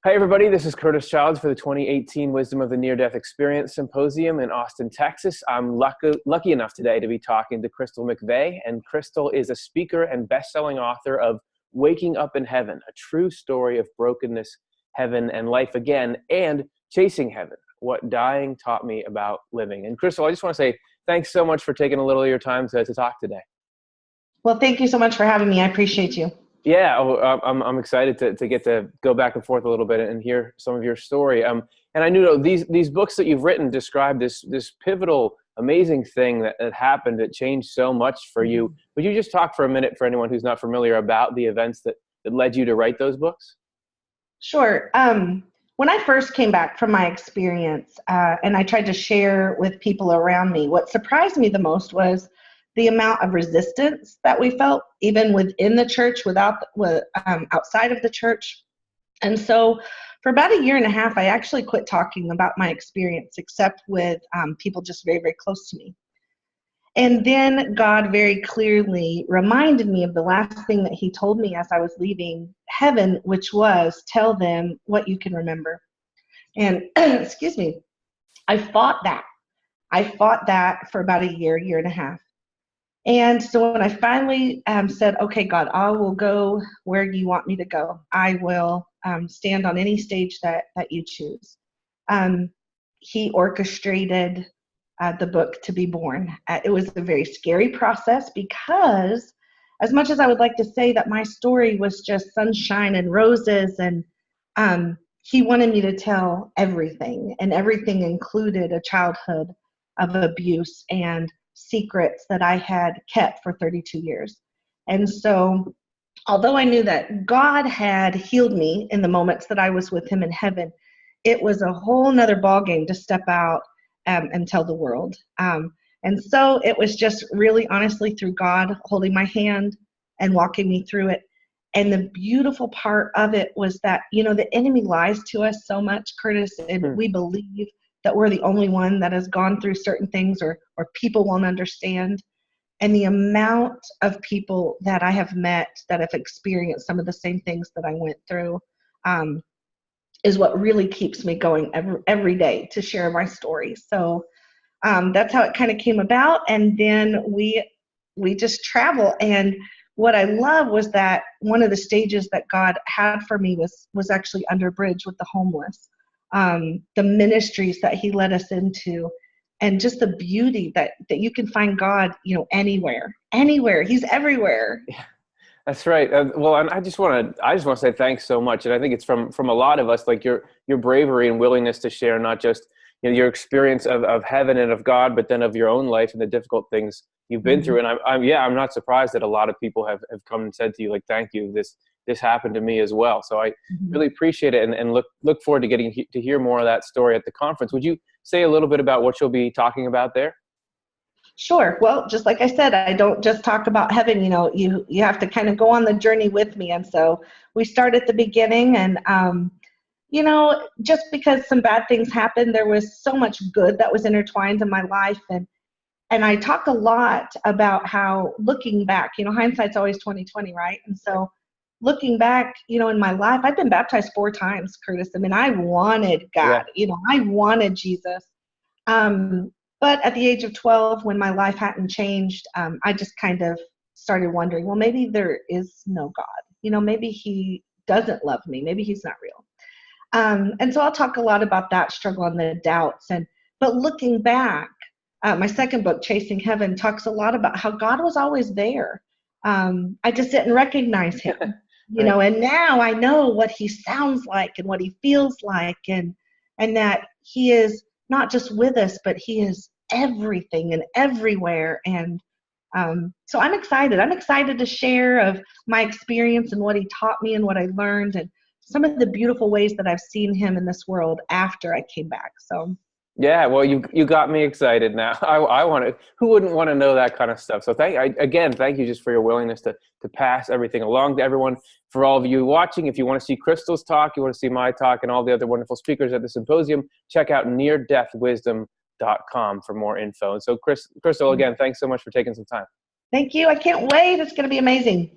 Hi, everybody. This is Curtis Childs for the 2018 Wisdom of the Near Death Experience Symposium in Austin, Texas. I'm lucky enough today to be talking to Crystal McVea, and Crystal is a speaker and best-selling author of Waking Up in Heaven, a true story of brokenness, heaven, and life again, and Chasing Heaven, what dying taught me about living. And Crystal, I just want to say thanks so much for taking a little of your time to talk today. Well, thank you so much for having me. I appreciate you. Yeah, I'm excited to get to go back and forth a little bit and hear some of your story. And I knew these books that you've written describe this pivotal, amazing thing that happened that changed so much for you. Would you just talk for a minute for anyone who's not familiar about the events that led you to write those books? Sure. When I first came back from my experience and I tried to share with people around me, what surprised me the most was the amount of resistance that we felt, even within the church, outside of the church. And so for about a year and a half, I actually quit talking about my experience, except with people just very, very close to me. And then God very clearly reminded me of the last thing that he told me as I was leaving heaven, which was, tell them what you can remember. And excuse me, I fought that. For about a year and a half. And so when I finally said, okay, God, I will go where you want me to go. I will stand on any stage that you choose. He orchestrated the book to be born. It was a very scary process because as much as I would like to say that my story was just sunshine and roses, and he wanted me to tell everything, and everything included a childhood of abuse and secrets that I had kept for 32 years. And so, although I knew that God had healed me in the moments that I was with him in heaven, it was a whole nother ballgame to step out and tell the world. And so it was just really honestly through God holding my hand and walking me through it. And the beautiful part of it was that, the enemy lies to us so much, Curtis, and we believe that we're the only one that has gone through certain things or people won't understand. And the amount of people that I have met that have experienced some of the same things that I went through is what really keeps me going every day to share my story. So that's how it kind of came about. And then we just travel. And what I love was that one of the stages that God had for me was actually under a bridge with the homeless. The ministries that he led us into, and just the beauty that you can find God, anywhere. He's everywhere. Yeah, that's right. Well, and I just want to say thanks so much. And I think it's from a lot of us, like your bravery and willingness to share, not just your experience of heaven and of God, but then of your own life and the difficult things you've been through. And I'm not surprised that a lot of people have come and said to you, like, thank you. This happened to me as well. So I really appreciate it and look forward to getting to hear more of that story at the conference. Would you say a little bit about what you'll be talking about there? Sure. Well, just like I said, I don't just talk about heaven. You have to kind of go on the journey with me. And so we start at the beginning, and just because some bad things happened, there was so much good that was intertwined in my life. And I talk a lot about how, looking back, hindsight's always 20/20, right? And so looking back, in my life, I've been baptized 4 times, Curtis. I mean, I wanted God, I wanted Jesus. But at the age of 12, when my life hadn't changed, I just kind of started wondering, well, maybe there is no God. Maybe he doesn't love me. Maybe he's not real. And so I'll talk a lot about that struggle and the doubts. But looking back, my second book, Chasing Heaven, talks a lot about how God was always there. I just didn't recognize him. And now I know what he sounds like and what he feels like, and that he is not just with us, but he is everything and everywhere. And so I'm excited. I'm excited to share of my experience and what he taught me and what I learned, and some of the beautiful ways that I've seen him in this world after I came back. So. Yeah, well, you got me excited now. I want to. Who wouldn't want to know that kind of stuff? So thank you just for your willingness to pass everything along to everyone. For all of you watching, if you want to see Crystal's talk, you want to see my talk, and all the other wonderful speakers at the symposium, check out neardeathwisdom.com for more info. And so, Crystal, again, thanks so much for taking some time. Thank you. I can't wait. It's going to be amazing.